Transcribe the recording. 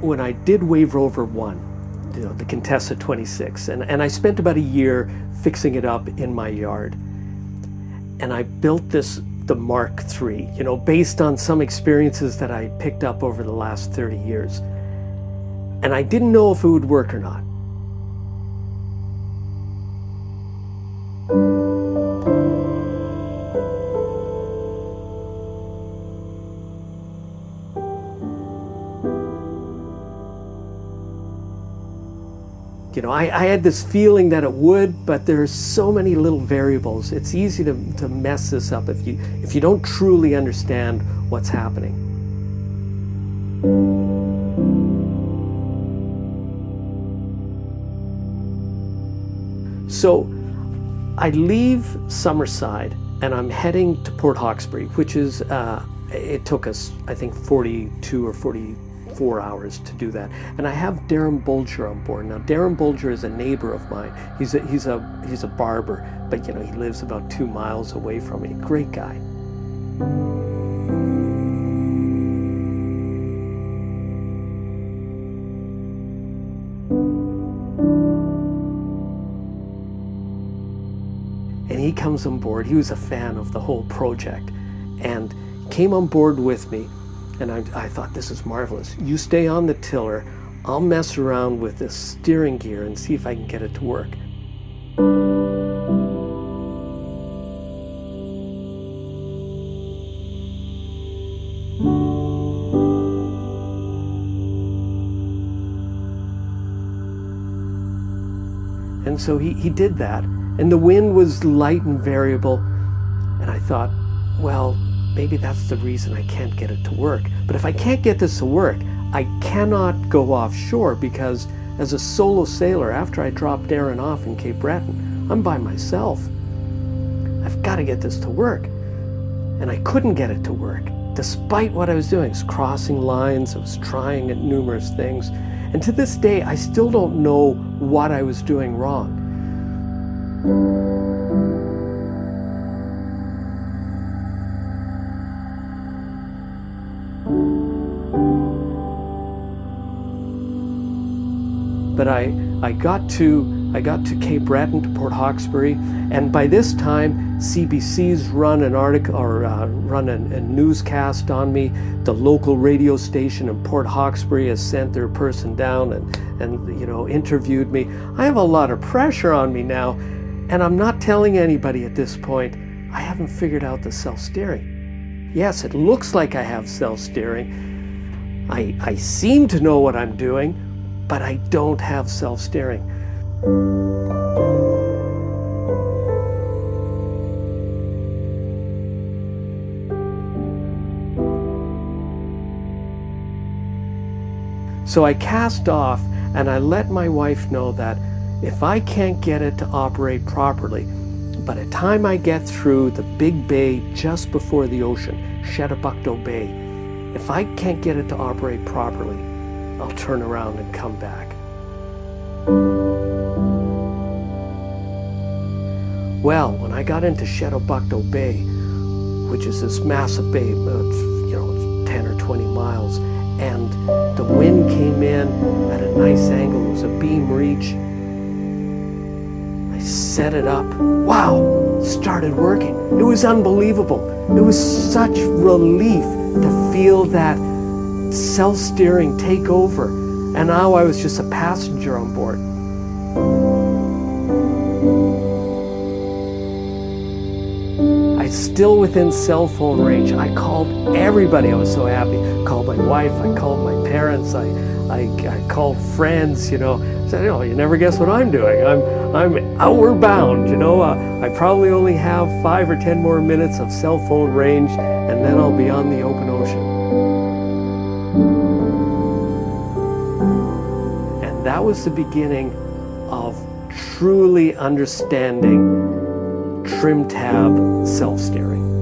when I did Wave Rover 1, you know, the Contessa 26, and I spent about a year fixing it up in my yard. And I built the Mark III, you know, based on some experiences that I picked up over the last 30 years. And I didn't know if it would work or not. You know, I had this feeling that it would, but there's so many little variables. It's easy to mess this up if you don't truly understand what's happening. So I leave Summerside and I'm heading to Port Hawkesbury, which is, it took us, I think, 42 or 44 hours to do that. And I have Darren Bolger on board. Now, Darren Bolger is a neighbor of mine. He's a barber, but you know, he lives about 2 miles away from me. Great guy. And he comes on board. He was a fan of the whole project and came on board with me. And I thought, this is marvelous. You stay on the tiller. I'll mess around with this steering gear and see if I can get it to work. And so he did that. And the wind was light and variable. And I thought, well, maybe that's the reason I can't get it to work. But if I can't get this to work, I cannot go offshore, because as a solo sailor, after I drop Darren off in Cape Breton, I'm by myself. I've got to get this to work. And I couldn't get it to work, despite what I was doing. I was crossing lines, I was trying at numerous things. And to this day, I still don't know what I was doing wrong. But I got to Cape Breton, to Port Hawkesbury, and by this time CBC's run an article, or run a newscast on me. The local radio station in Port Hawkesbury has sent their person down and you know, interviewed me. I have a lot of pressure on me now, and I'm not telling anybody at this point. I haven't figured out the self-steering. Yes, it looks like I have self-steering. I seem to know what I'm doing, but I don't have self-steering. So I cast off, and I let my wife know that if I can't get it to operate properly, by the time I get through the big bay just before the ocean, Shettibucto Bay, if I can't get it to operate properly, I'll turn around and come back. Well, when I got into Shettibucto Bay, which is this massive bay, it's 10 or 20 miles, and the wind came in at a nice angle. It was a beam reach. I set it up. Wow, started working. It was unbelievable. It was such relief to feel that self-steering take over. And now I was just a passenger on board. I still within cell phone range. I called everybody. I was so happy. I called my wife, I called my parents, I called friends, you know. I said, you never guess what I'm doing. I'm outward bound, you know. I probably only have 5 or 10 more minutes of cell phone range, and then I'll be on the open ocean. And that was the beginning of truly understanding trim tab self-steering.